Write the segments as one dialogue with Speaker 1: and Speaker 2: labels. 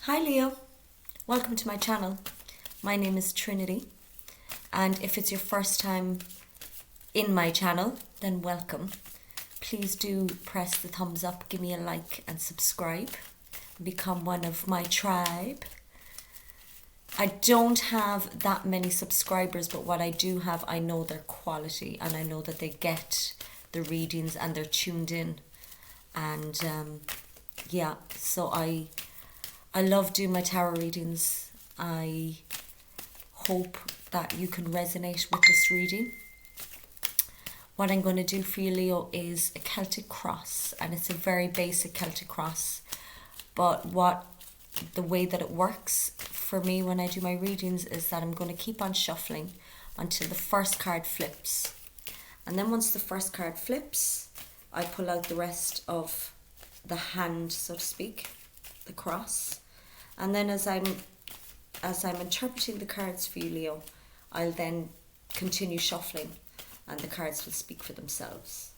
Speaker 1: Hi Leo, welcome to my channel. My name is Trinity, and if it's your first time in my channel, then welcome. Please do press the thumbs up, give me a like and subscribe. Become one of my tribe. I don't have that many subscribers, but what I do have, I know their quality and I know that they get the readings and they're tuned in. And yeah, so I love doing my tarot readings. I hope that you can resonate with this reading. What I'm going to do for you, Leo, is a Celtic cross, and it's a very basic Celtic cross. But the way that it works for me when I do my readings is that I'm going to keep on shuffling until the first card flips. And then once the first card flips, I pull out the rest of the hand, so to speak, the cross. And then as I'm interpreting the cards for you, Leo, I'll then continue shuffling and the cards will speak for themselves.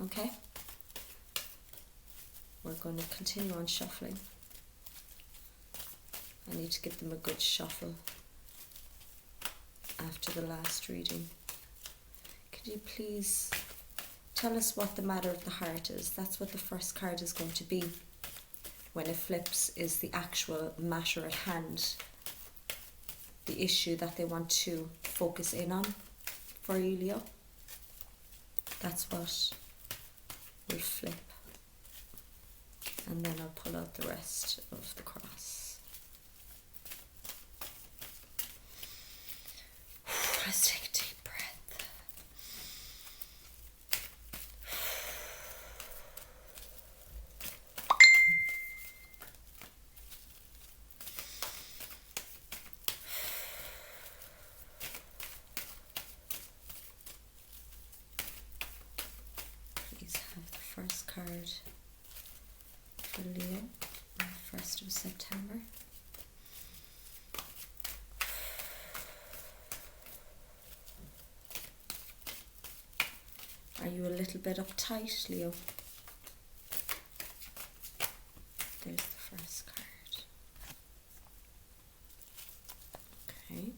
Speaker 1: Okay? We're going to continue on shuffling. I need to give them a good shuffle after the last reading. Could you please tell us what the matter of the heart is? That's what the first card is going to be. When it flips is the actual matter at hand, the issue that they want to focus in on for you, Leo. That's what will flip. And then I'll pull out the rest of the cross. Let's take a deep breath. Please have the first card for Leo on the 1st of September. Are you a little bit uptight, Leo? There's the first card. Okay.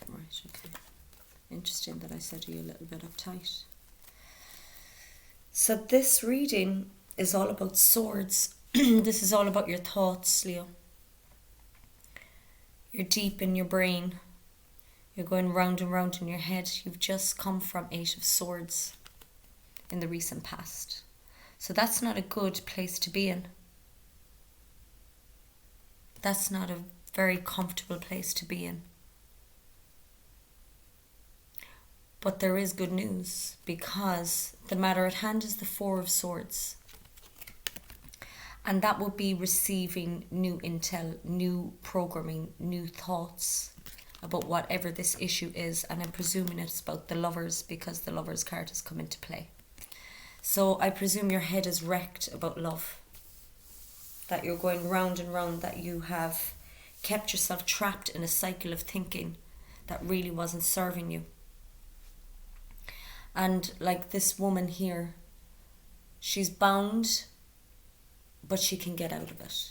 Speaker 1: Right, okay. Interesting that I said, are you a little bit uptight? So this reading is all about swords. This is all about your thoughts, Leo. You're deep in your brain. You're going round and round in your head. You've just come from 8 of Swords in the recent past. So that's not a good place to be in. That's not a very comfortable place to be in. But there is good news, because the matter at hand is the 4 of Swords. And that will be receiving new intel, new programming, new thoughts about whatever this issue is. And I'm presuming it's about the Lovers, because the Lovers card has come into play. So I presume your head is wrecked about love. That you're going round and round, that you have kept yourself trapped in a cycle of thinking that really wasn't serving you. And like this woman here, she's bound, but she can get out of it.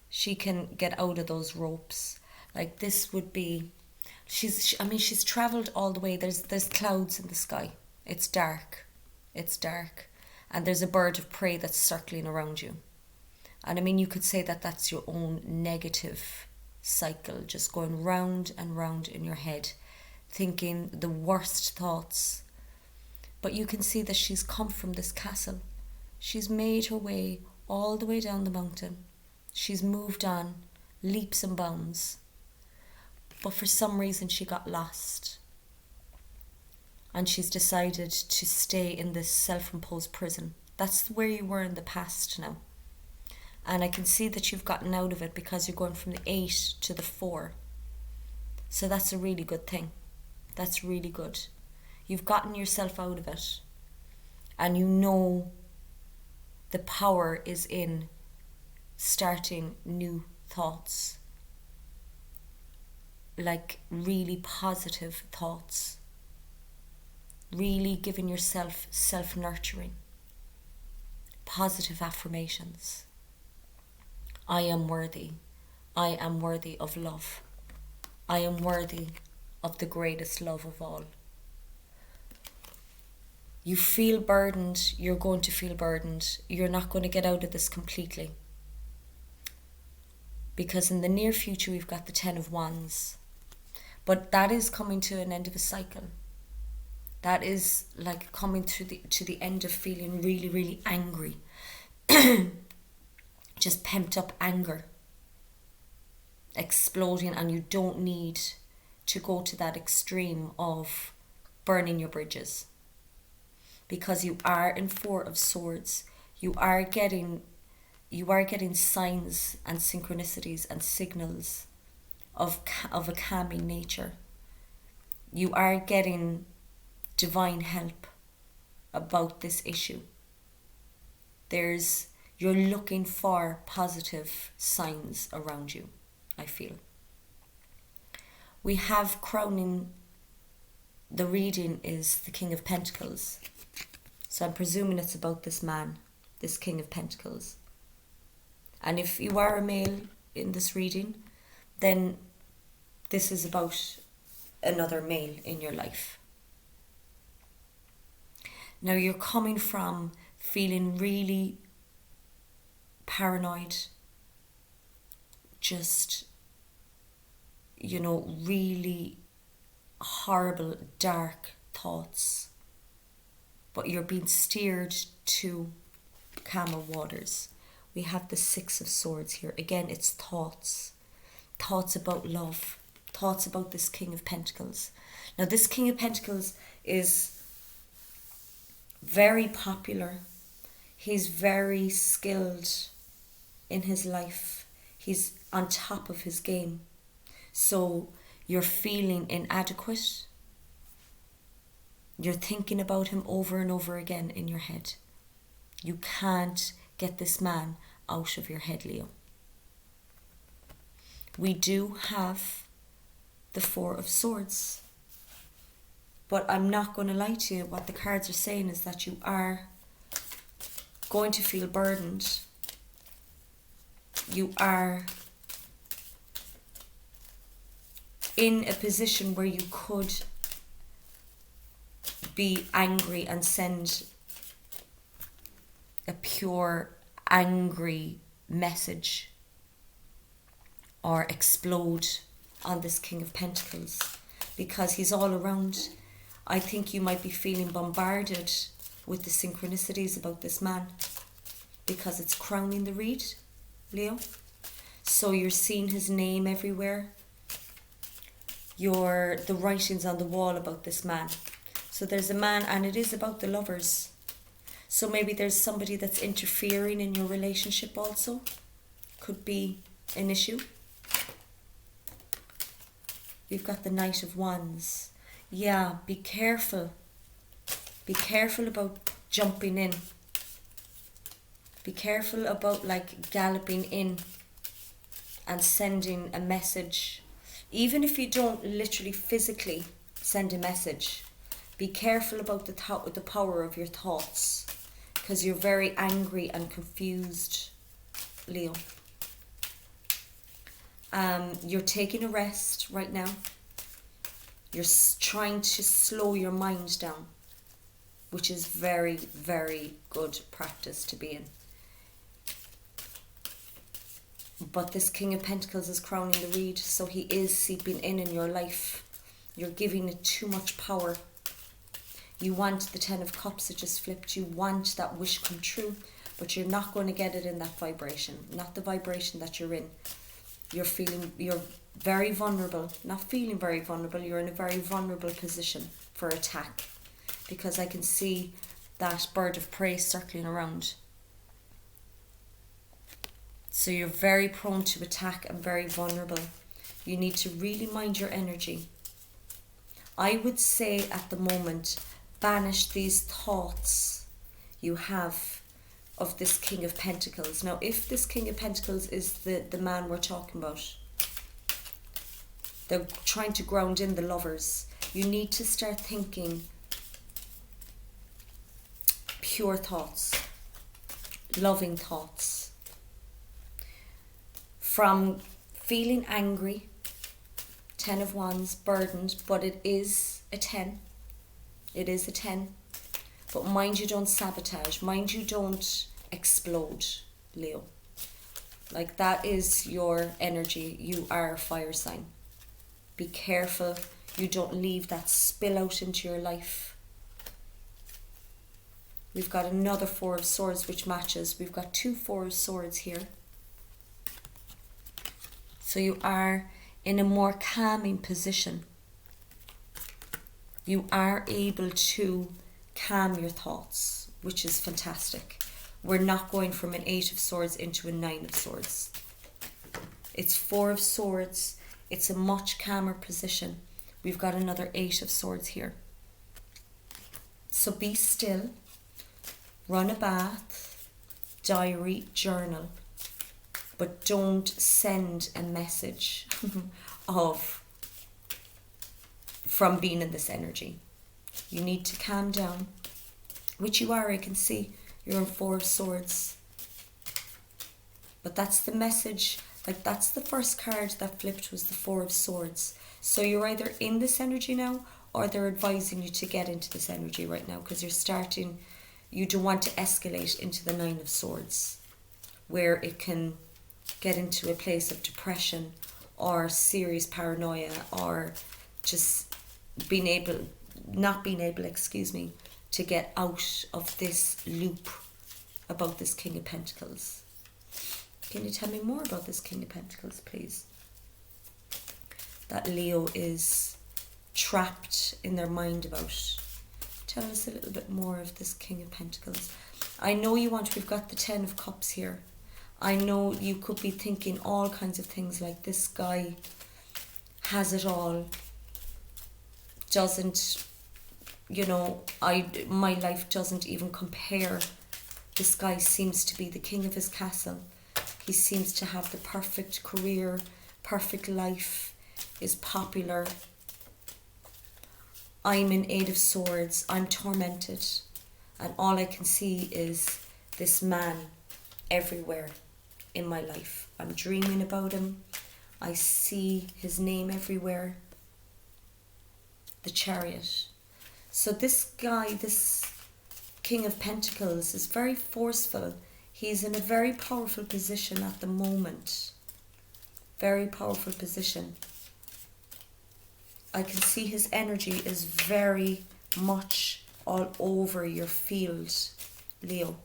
Speaker 1: She can get out of those ropes. Like this would be, she's traveled all the way. There's clouds in the sky. It's dark. And there's a bird of prey that's circling around you. And I mean, you could say that that's your own negative cycle, just going round and round in your head, thinking the worst thoughts. But you can see that she's come from this castle. She's made her way all the way down the mountain. She's moved on, leaps and bounds. But for some reason she got lost. And she's decided to stay in this self-imposed prison. That's where you were in the past now. And I can see that you've gotten out of it, because you're going from the 8 to the 4. So that's a really good thing. That's really good. You've gotten yourself out of it. And you know the power is in starting new thoughts. Like really positive thoughts. really giving yourself self-nurturing, positive affirmations. I am worthy. I am worthy of love. I am worthy of the greatest love of all. You feel burdened, you're going to feel burdened. You're not going to get out of this completely. Because in the near future, we've got the 10 of Wands. But that is coming to an end of a cycle. That is like coming to the end of feeling really, really angry. Just pent up anger. Exploding, and you don't need to go to that extreme of burning your bridges. Because you are in 4 of Swords. You are getting signs and synchronicities and signals of a calming nature. You are getting divine help about this issue. You're looking for positive signs around you, I feel. We have crowning, the reading is the King of Pentacles. So I'm presuming it's about this man, this King of Pentacles. And if you are a male in this reading, then this is about another male in your life. Now you're coming from feeling really paranoid, just, really horrible, dark thoughts. But you're being steered to calmer waters. We have the 6 of Swords here. Again, it's thoughts. Thoughts about love. Thoughts about this King of Pentacles. Now, this King of Pentacles is very popular. He's very skilled in his life. He's on top of his game. So you're feeling inadequate. You're thinking about him over and over again in your head. You can't get this man out of your head, Leo. We do have the 4 of Swords. But I'm not going to lie to you. What the cards are saying is that you are going to feel burdened. You are in a position where you could be angry and send a pure angry message or explode on this King of Pentacles, because he's all around. I think you might be feeling bombarded with the synchronicities about this man, because it's crowning the read, Leo. So you're seeing his name everywhere. The writings on the wall about this man. So there's a man, and it is about the lovers. So maybe there's somebody that's interfering in your relationship also. Could be an issue. We've got the Knight of Wands. Yeah, be careful. Be careful about jumping in. Be careful about galloping in and sending a message. Even if you don't literally physically send a message, be careful about the power of your thoughts, because you're very angry and confused, Leo. You're taking a rest right now. You're trying to slow your mind down, which is very, very good practice to be in. But this King of Pentacles is crowning the reed, so he is seeping in your life. You're giving it too much power. You want the 10 of Cups that just flipped. You want that wish come true, but you're not going to get it in that vibration. Not the vibration that you're in. You're very vulnerable. Not feeling very vulnerable. You're in a very vulnerable position for attack, because I can see that bird of prey circling around. So you're very prone to attack and very vulnerable. You need to really mind your energy. I would say at the moment, banish these thoughts you have of this King of Pentacles. Now, if this King of Pentacles is the man we're talking about, they're trying to ground in the lovers. You need to start thinking pure thoughts, loving thoughts. From feeling angry, 10 of Wands, burdened, but it is a 10. It is a 10. But mind you don't sabotage, mind you don't explode, Leo. Like, that is your energy. You are a fire sign. Be careful you don't leave that spill out into your life. We've got another 4 of Swords which matches. We've got 2 4 of Swords here. So you are in a more calming position. You are able to calm your thoughts, which is fantastic. We're not going from an 8 of Swords into a 9 of Swords. It's 4 of Swords. It's a much calmer position. We've got another 8 of Swords here. So be still. Run a bath. Diary, journal. But don't send a message from being in this energy. You need to calm down, which you are. I can see you're in 4 of Swords. But that's the message. Like, that's the first card that flipped, was the 4 of Swords. So you're either in this energy now, or they're advising you to get into this energy right now, because you don't want to escalate into the 9 of Swords, where it can get into a place of depression or serious paranoia, or just not being able, to get out of this loop about this King of Pentacles. Can you tell me more about this King of Pentacles, please? That Leo is trapped in their mind about. Tell us a little bit more of this King of Pentacles. I know we've got the 10 of Cups here. I know you could be thinking all kinds of things, like, this guy has it all, doesn't, my life doesn't even compare. This guy seems to be the king of his castle. He seems to have the perfect career, perfect life, is popular. I'm in 8 of Swords. I'm tormented. And all I can see is this man everywhere in my life. I'm dreaming about him. I see his name everywhere. The Chariot. So this guy, this King of Pentacles, is very forceful. He's in a very powerful position at the moment. Very powerful position. I can see his energy is very much all over your field, Leo.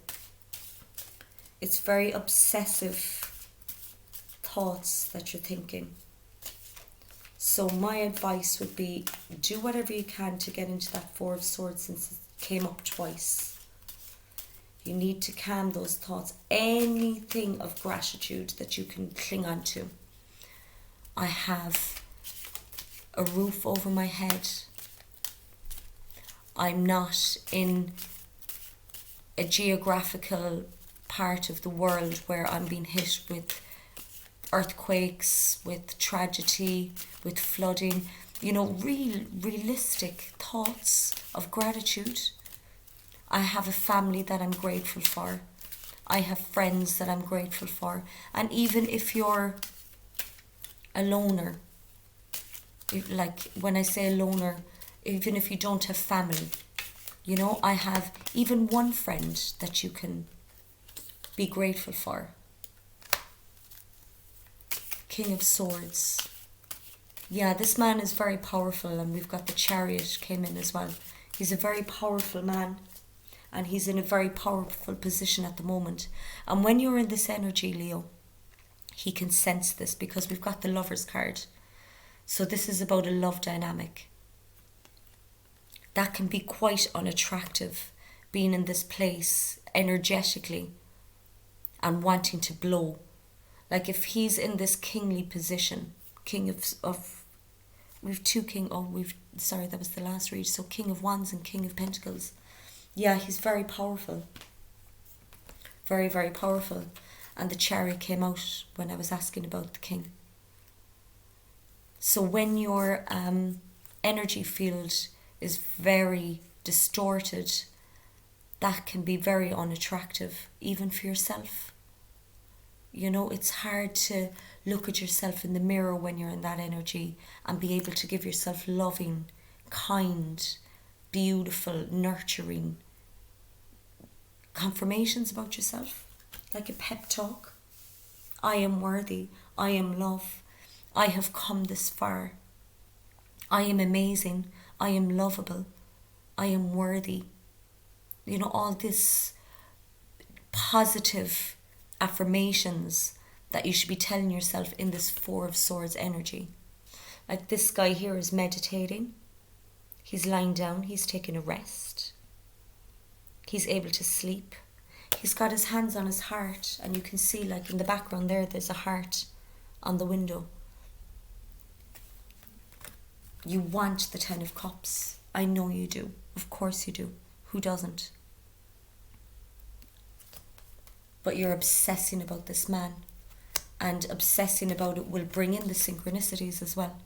Speaker 1: It's very obsessive thoughts that you're thinking. So my advice would be, do whatever you can to get into that 4 of Swords, since it came up twice. You need to calm those thoughts. Anything of gratitude that you can cling on to. I have a roof over my head. I'm not in a geographical part of the world where I'm being hit with earthquakes, with tragedy, with flooding. Realistic thoughts of gratitude. I have a family that I'm grateful for. I have friends that I'm grateful for. And even if you're a loner, when I say a loner, even if you don't have family, I have even one friend that you can be grateful for. King of Swords. Yeah, this man is very powerful, and we've got the Chariot came in as well. He's a very powerful man, and he's in a very powerful position at the moment. And when you're in this energy, Leo, he can sense this, because we've got the Lovers card. So this is about a love dynamic. That can be quite unattractive, being in this place energetically and wanting to blow. Like, if he's in this kingly position, we've 2 king, sorry, that was the last read. So King of Wands and King of Pentacles. Yeah, he's very powerful. Very, very powerful. And the Chariot came out when I was asking about the king. So when your energy field is very distorted, that can be very unattractive, even for yourself. You know, it's hard to look at yourself in the mirror when you're in that energy and be able to give yourself loving, kind, beautiful, nurturing confirmations about yourself, like a pep talk. I am worthy. I am love. I have come this far. I am amazing. I am lovable. I am worthy. You know, all this positive affirmations that you should be telling yourself in this Four of Swords energy. Like this guy here is meditating. He's lying down. He's taking a rest. He's able to sleep. He's got his hands on his heart, and you can see, like in the background there's a heart on the window. You want the 10 of Cups. I know you do. Of course you do. Who doesn't? But you're obsessing about this man, and obsessing about it will bring in the synchronicities as well.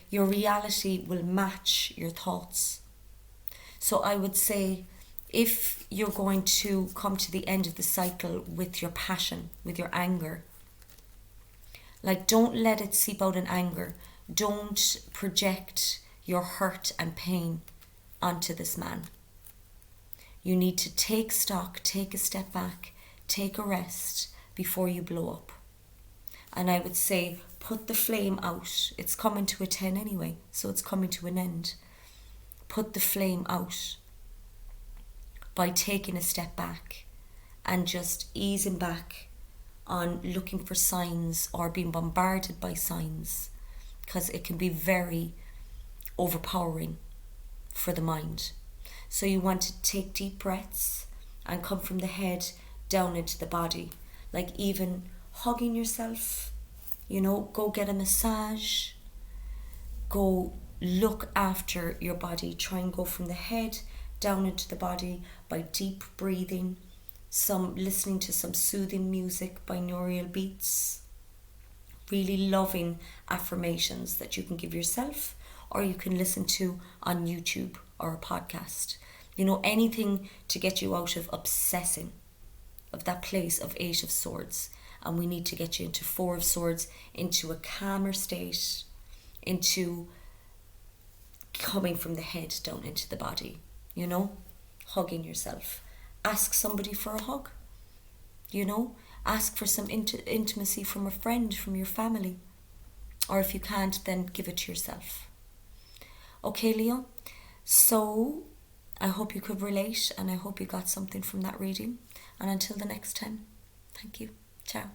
Speaker 1: Your reality will match your thoughts. So I would say, if you're going to come to the end of the cycle with your passion, with your anger, like, don't let it seep out in anger. Don't project your hurt and pain onto this man. You need to take stock, take a step back, take a rest before you blow up. And I would say, put the flame out. It's coming to a 10 anyway, so it's coming to an end. Put the flame out by taking a step back and just easing back on looking for signs or being bombarded by signs, because it can be very overpowering for the mind. So you want to take deep breaths and come from the head down into the body, like even hugging yourself, you know, go get a massage, go look after your body, try and go from the head down into the body by deep breathing, listening to some soothing music, binaural beats, really loving affirmations that you can give yourself, or you can listen to on YouTube or a podcast. You know, anything to get you out of obsessing, of that place of 8 of Swords. And we need to get you into 4 of Swords, into a calmer state, into coming from the head down into the body, you know, hugging yourself. Ask somebody for a hug, you know, ask for some intimacy from a friend, from your family. Or if you can't, then give it to yourself. Okay, Leo, so I hope you could relate, and I hope you got something from that reading. And until the next time, thank you. Ciao.